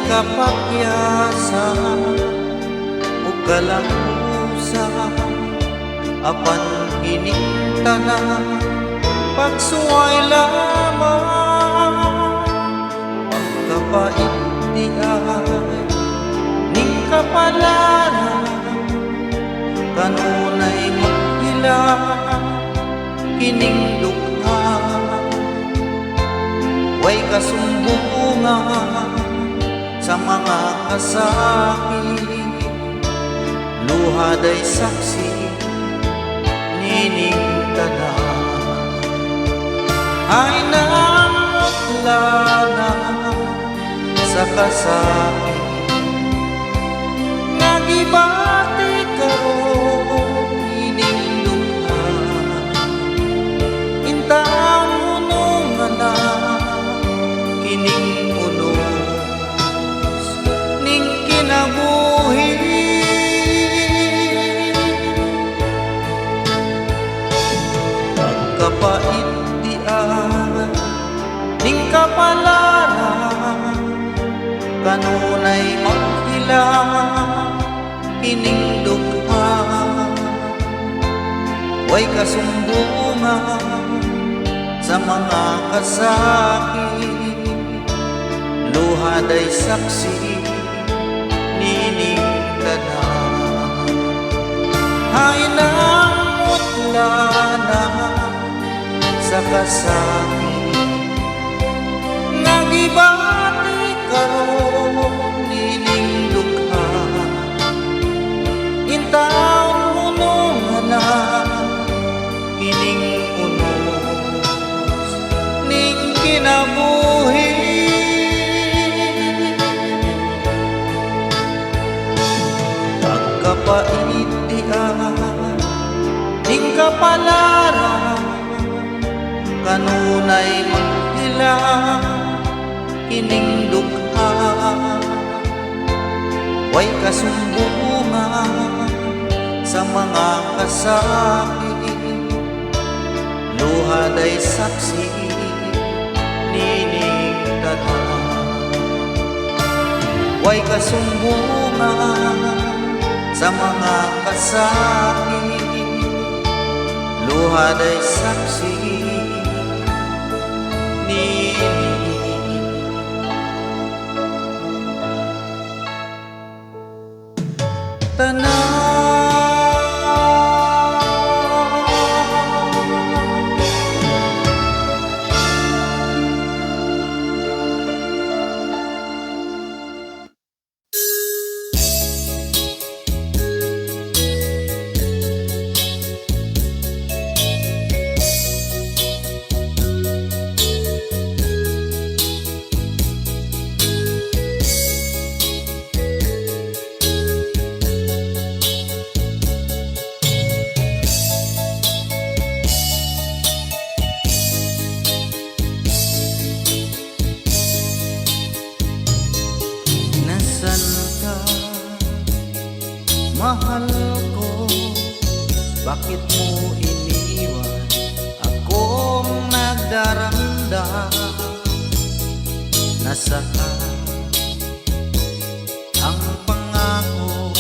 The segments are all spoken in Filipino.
kapakyasan o kalamusa apan kining tanan pagsuway lamang pagkapait di ay ning kapalaran kanunay maghilang kining dukha way kasumbungan sa mga kasakit luhaday saksi nining tanan ay namutla na sa kasakit nagibati karon nining dukha intang unong na kining unos ning kinabuhi pagkapait di ay ning kapalaran kanunay maghilang kining dukha way kasumbungan sa mga kasakit luhaday saksi nining tanan ay namutla na sa kasakit nagibati karon nining dukha intaon unong na kining unos ning kinabuhi pagkapait di ay ning kapalaran kanunay maghilang kining dukha way kasumbungan sa mga kasakit luhaday saksi nining tanan way kasumbungan sa mga kasakit luhaday saksi nining tanan. Mahal ko, bakit mo iniwan akong nagdaranda? Nasaan ang pangako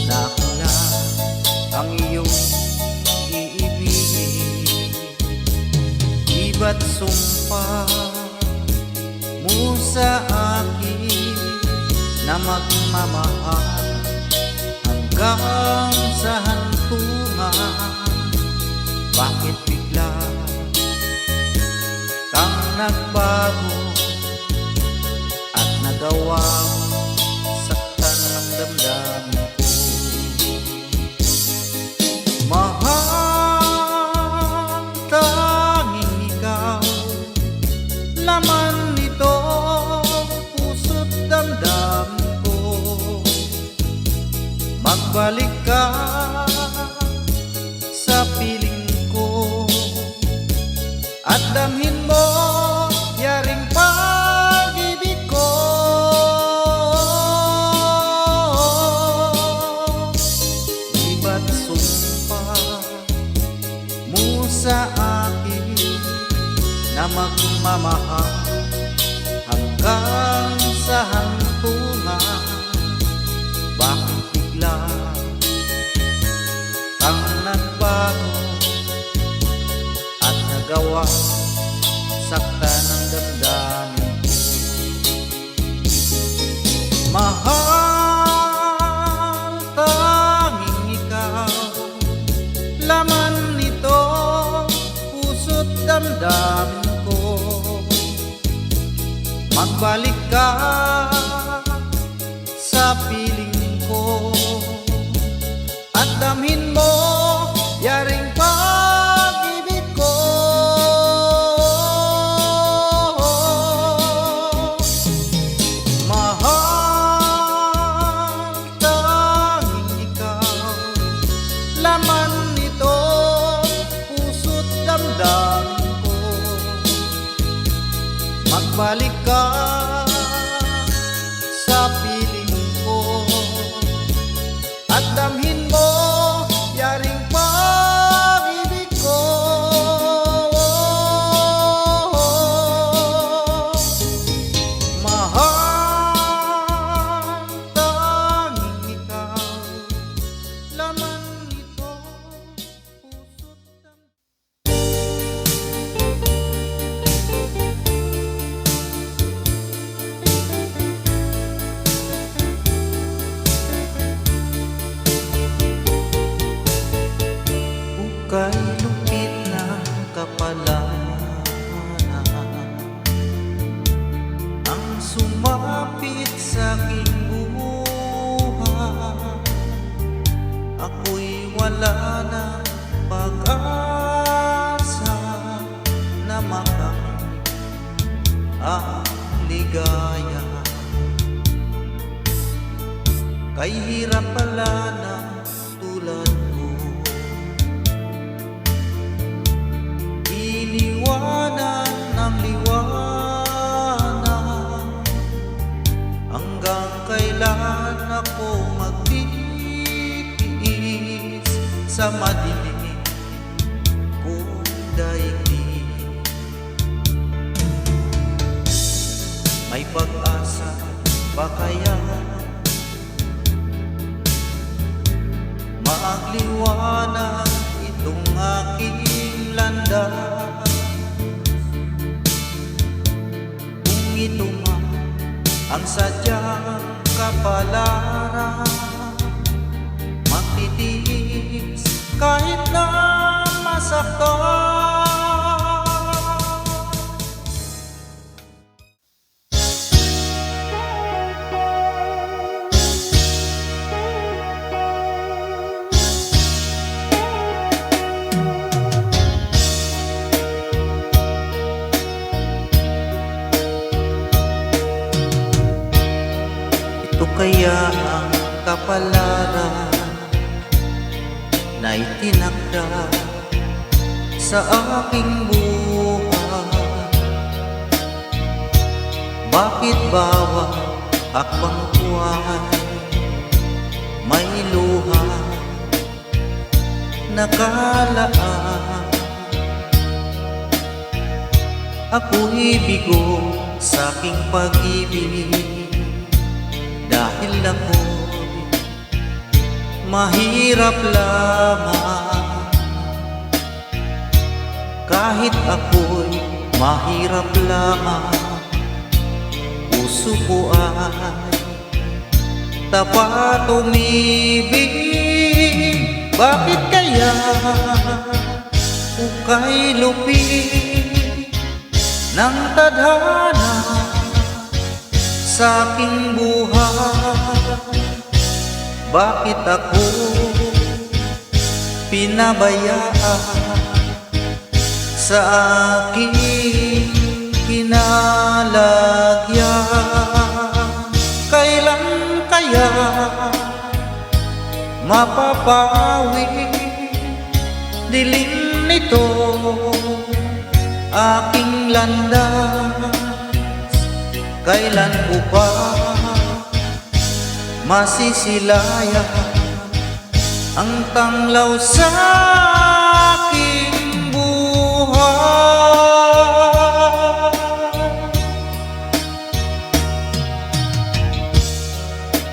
na ako lang ang iyong iibigin? Iba't sumpa mo sa akin na magmamahal hanggang sa hantungan. Bakit bigla kang nagbago at nagawang saktan ang damdamin ko? Mahal, tanging ikaw laman nito puso't damdamin ko. Magbalik ka sa piling ko at damhin mo yaring pag-ibig ko. bawat sakta ng damdamin ko. Mahal, tanging ikaw, laman nito puso't damdamin ko. Magbalik ka sa piling ko at damhin mo yaring pag-ibig ko. Mahal, tanging ikaw, laman nito puso't damdamin ko. Magbalik ka sa piling ko at damhin mo yaring pag-ibig ko. Mahal, tanging ikaw, laman nito puso't damdamin. Kay lupit ng kapalaran ang sumapit sa aking buhay. Ako'y wala ng pag-asa na makamit ang ligaya. Kay hirap pala ng tulad ko, iniwanan ng liwanag. Hanggang kailan ako magtitiis sa madilim kong daigdig? May pag-asa ba kaya magliwanag itong aking landas? Kung ito man ang sadyang kapalaran, magtitiis kahit na masaktan. Ito kaya ang kapalaran na itinakda sa aking buhay? Bakit bawat akbang ko ay may luha nakalaan? Ako'y bigo sa aking pag-ibig dahil ako'y mahirap lamang. Kahit ako'y mahirap lamang, puso ko ay tapat umibig. Bakit kaya ukay lupit ng tadhana sa aking buhay? Bakit ako pinabayaan sa aking kinalagyan? Kailan kaya mapapawi dilim nito aking landas? Kailan ko pa masisilayan ang tanglaw sa aking buhay?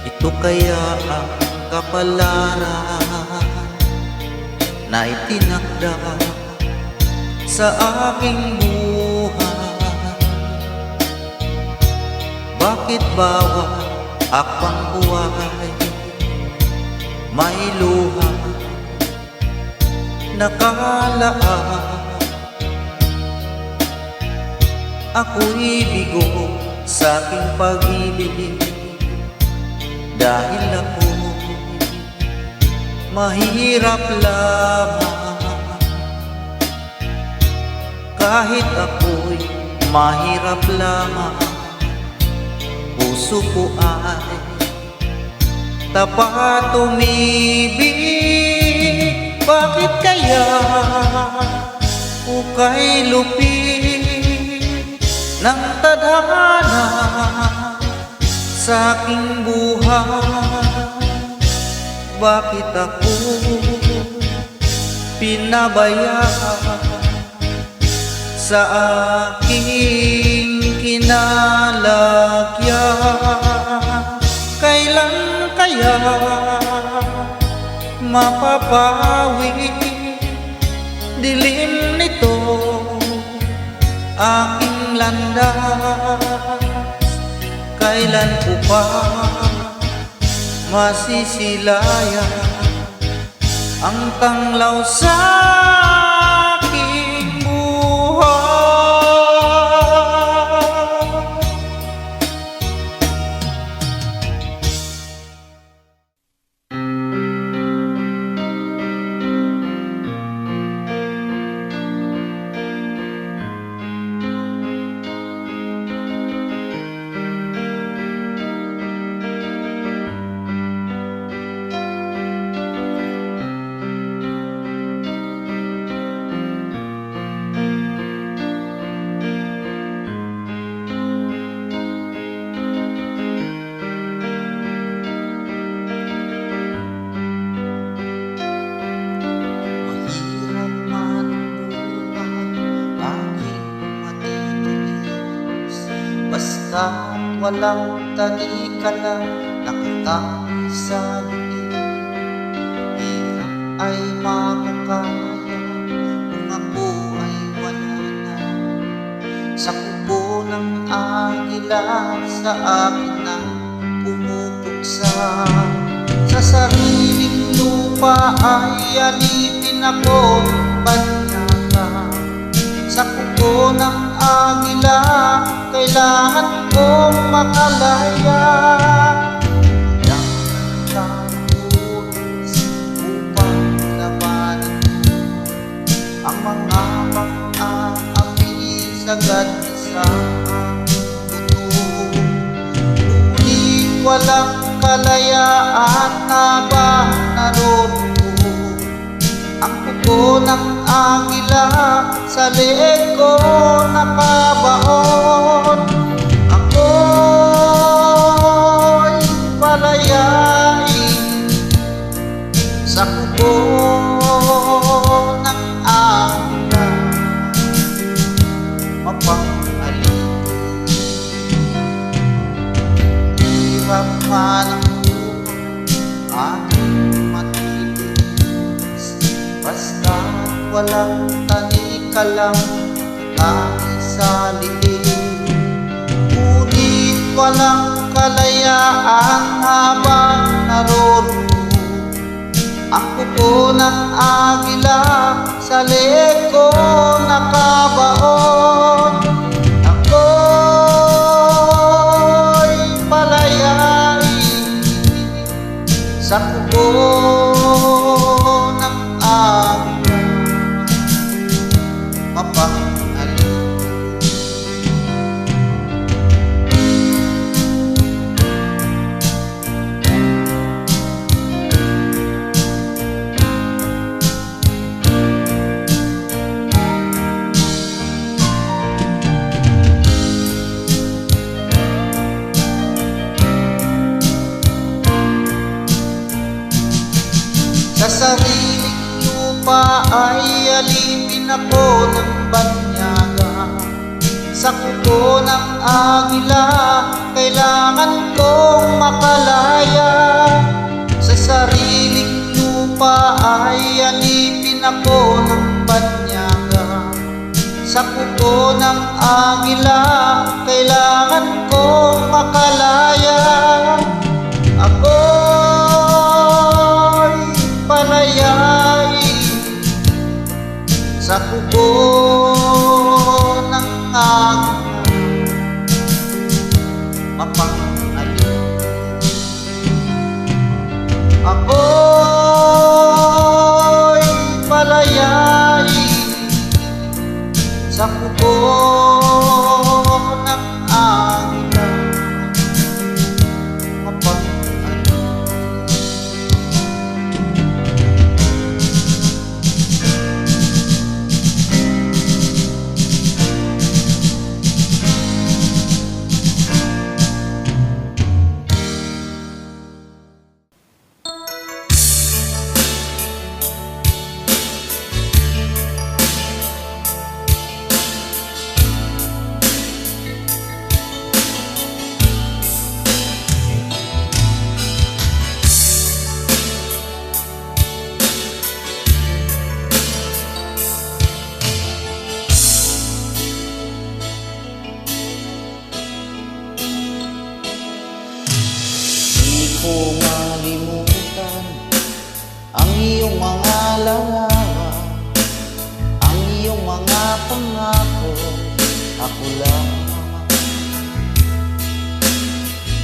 Ito kaya ang kapalaran na itinakda sa aking buhay. Bakit bawat akbang buhay may luha nakalaan? Ako'y bigo sa aking pag-ibig dahil ako mahirap lamang. Kahit ako'y mahirap lamang, puso ko ay tapat umibig. Bakit kaya ukay lupit ng tadhana sa aking buhay? Bakit ako pinabayaan sa aking kinalagyan? Kailan kaya mapapawi dilim nito aking landas? Kailan ko pa masisilayan ang tanglaw sa aking buhay? Basta't walang talikala, nakatangi sa liig. Hirap ay makakaya kung ako ay wala na. Sa kubo ng agila sa akin na pumupuksa. Sa sariling lupa ay alipin ako ng banyaga. Sa kubo ng agila kailangan kong makalaya. Kailangan tapulis upang labanan ang mga mang-aapi sagad sa buto. Ngunit walang kalayaan habang naroroon ang kuko ng agila sa leeg ko nakabaon. Ako'y palayain sa kuko ng agila, mapanghalipin. Hirap man ang buhay aking matitis, basta walang tanikalang tangi sa liig. Ngunit walang kalayaan habang naroroon ang kuko ng agila sa leeg ko nakabaon. Ako'y palayain sa kuko ng agila, mapanghalipin. Sa sariling lupa ay alipin ako ng banyaga. Sa kuko ng agila kailangan kong makalaya. Sa sariling lupa ay alipin ako ng banyaga. kuko ng agila, kailangan kong makalaya. Ako'y palayai sa kuko ng agila, mapanghalin. Ako'y palayai sa kuko ng agila, mapanghalin. Di ko malimutan ang iyong mga larawan, ang iyong mga pangako. Ako lang,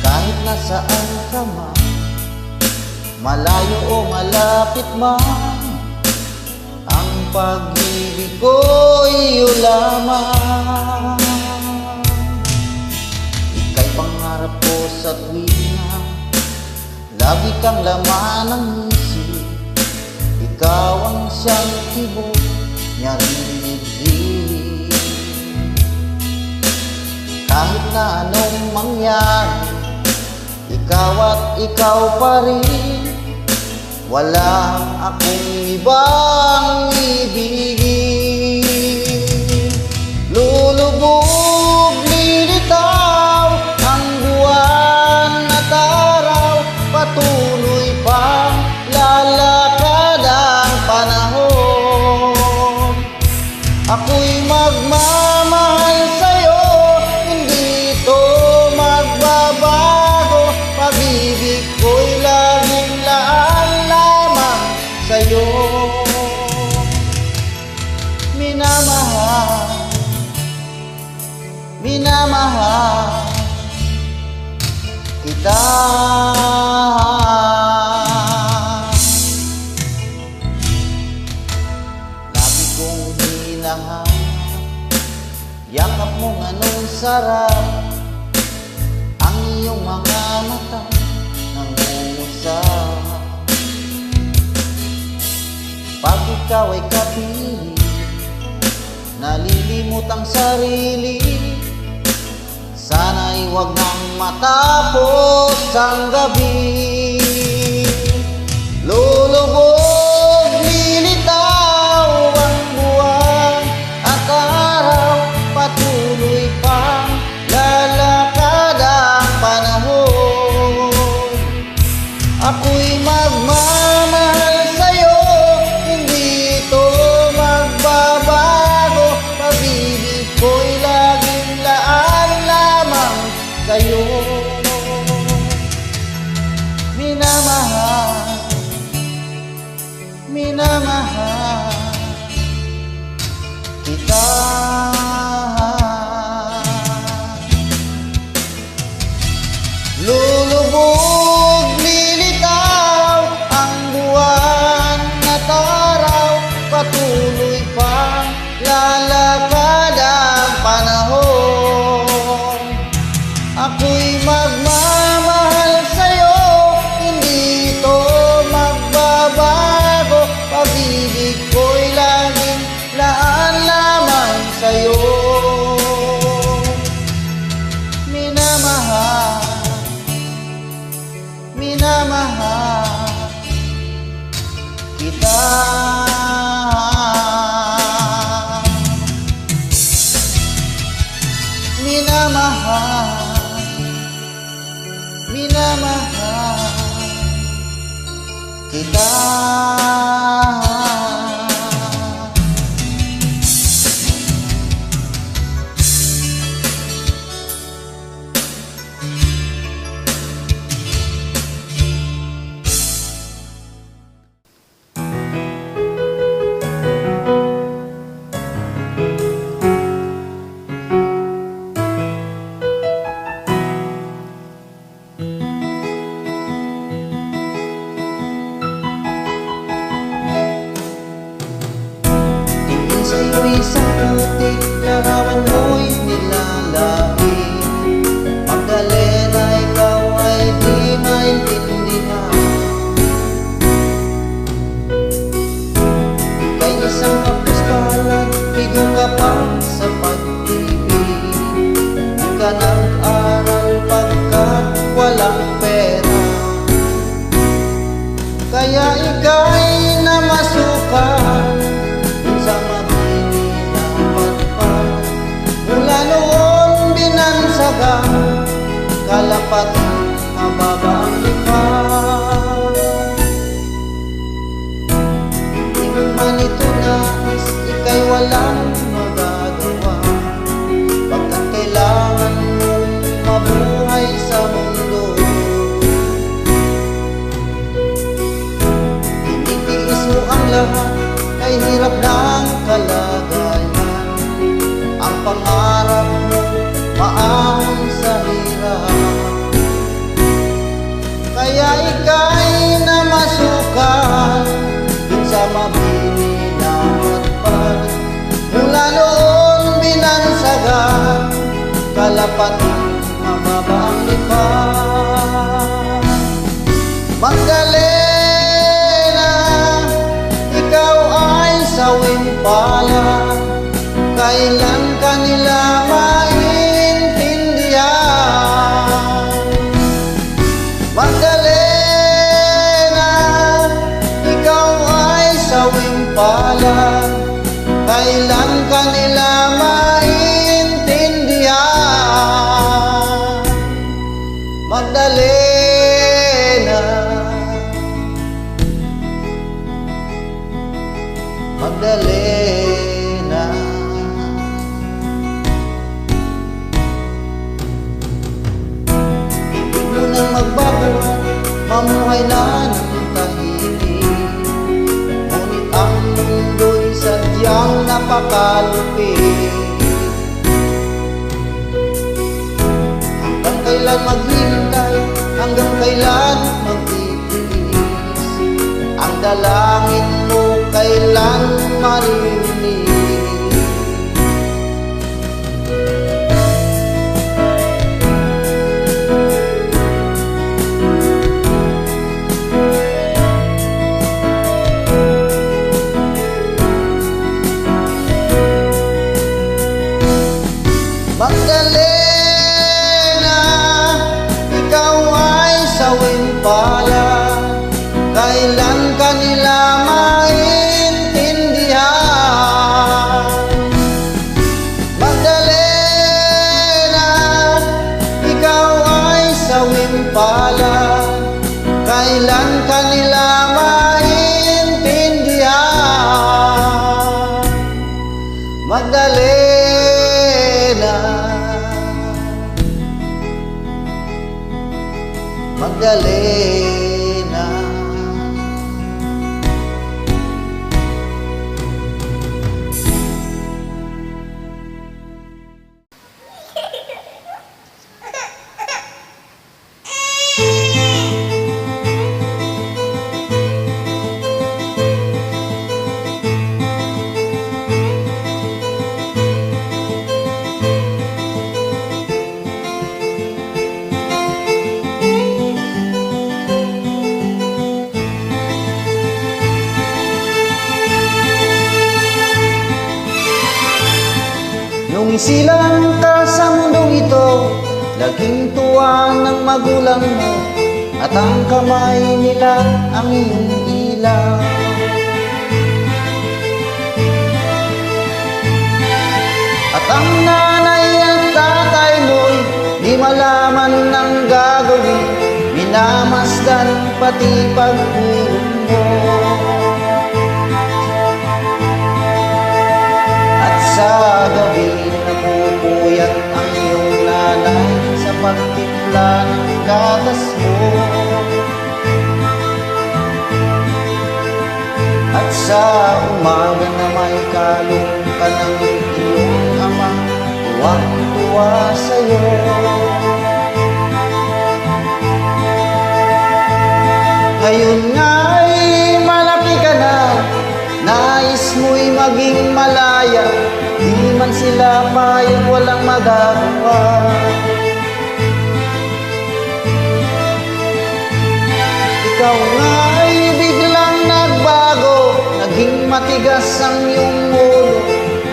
kahit nasaan ka man, malayo o malapit man, ang pag-ibig ko iyo lamang. Ika'y pangarap ko sa tuwina, lagi kang laman ng isip. Ikaw ang siyang tibok niya rin. Kahit na anong mangyari, ikaw at ikaw pa rin. Wala akong ibang ibigin. Lulubog, lilitaw ang buwan at araw, patuloy pang lalakad ang panahon. Ako'y magmamahal sa'yo, hindi ito magbabago. Pag-ibig ko'y laging laan lamang sa'yo. Minamahal, minamahal kita. Lagi kong hinahanap, yakap mong anong sarap, ang iyong mga mata nangungusap. Pag ikaw ay kapiling, nalilimot ang sarili. Sana'y huwag nang matapos ang gabi. Lulubog, lilitaw ang buwan at araw, patuloy pang lalakad ang panahon. Ako'y magmamahal sa'yo, hindi ito magbabago. Pag-ibig ko'y laging laan lamang sa'yo. Minamahal, minamahal kita. Lulubog, lilitaw ang buwan at araw, patuloy pang lalakad ang panahon. Ako'y magmamahal sa'yo, hindi ito magbabago. Pag-ibig ko'y laging laan lamang sa'yo. Minamahal, minamahal kita. Minamahal, minamahal kita. kalapat mababa ang lipat. Di mo man ito nais, ika'y walang magagawa, pagkat kailangan mong mabuhay sa mundo. Tinitiis mo ang lahat, kay hirap ng kalagayan. Ang pangarap mo maahon sa hirap, kaya ika'y namasukan dun sa mabini na matpad. Mula noon binansagan, kalapat mababa ang lipat. Magdalena, ikaw ay sawing pala, kailan ka nila maintindihan? Magdalena, ikaw ay sawing pala, kailan ka nila maintindihan? Magdalena, Magdalena. Ibig mo nang magbago, mamuhay na ng tahimik, ngunit ang mundo'y sadyang napakalupit. Hanggang kailan maghintay, hanggang kailan magtitiis, ang dalangin mo kailan marinig? Magdalena, ikaw ay sawing pala, kailan ka nila maintindihan? Magdalena, ikaw ay sawing pala, kailan ka nila maintindihan? Magdalena, Magdalena. Nung isilang ka sa mundong ito, laging tuwa ng magulang mo, at ang kamay nila ang iyong ilaw. At ang nanay at tatay mo'y di malaman ng gagawin, minamasdan pati pagpulong mo. At sa gabi napupuyat ang iyong nanay sa pagtimpla ng gatas mo. At sa umaga na may kalong ka ng iyong ama, tuwang-tuwa sa'yo. Ngayon nga'y malaki ka na, nais mo'y maging malaya, di man sila payag, walang magagawa. Ikaw nga'y biglang nagbago, naging matigas ang iyong ulo,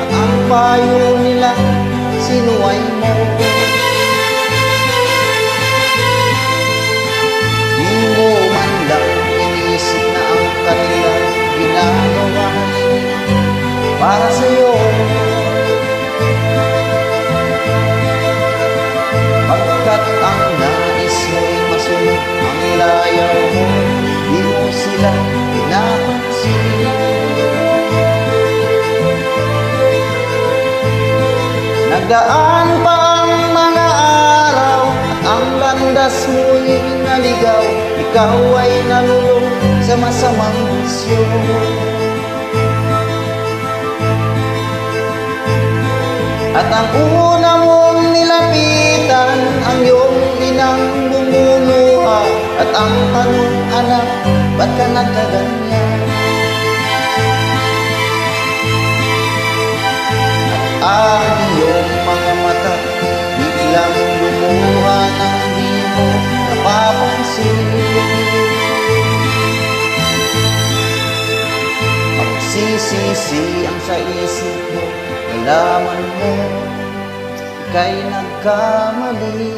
at ang payo nila sinuway mo. Di mo man lang inisip na ang kanilang ginagawa para sa'yo. Pagkat ang nais sunod ang layaw mo, di mo sila pinapansin. Nagdaan pa ang mga araw at ang landas muling naligaw, ikaw ay nalulong sa masamang bisyo. At ang una mong nilapitan, ang iyong inang bumuluha. At ang tanong, anak, ba't ka nagkaganyan? At ang iyong mga mata, biglang lumuha nang di mo napapansin. Magsisisi ang sa isip mo, nalaman mo ika'y nagkamali.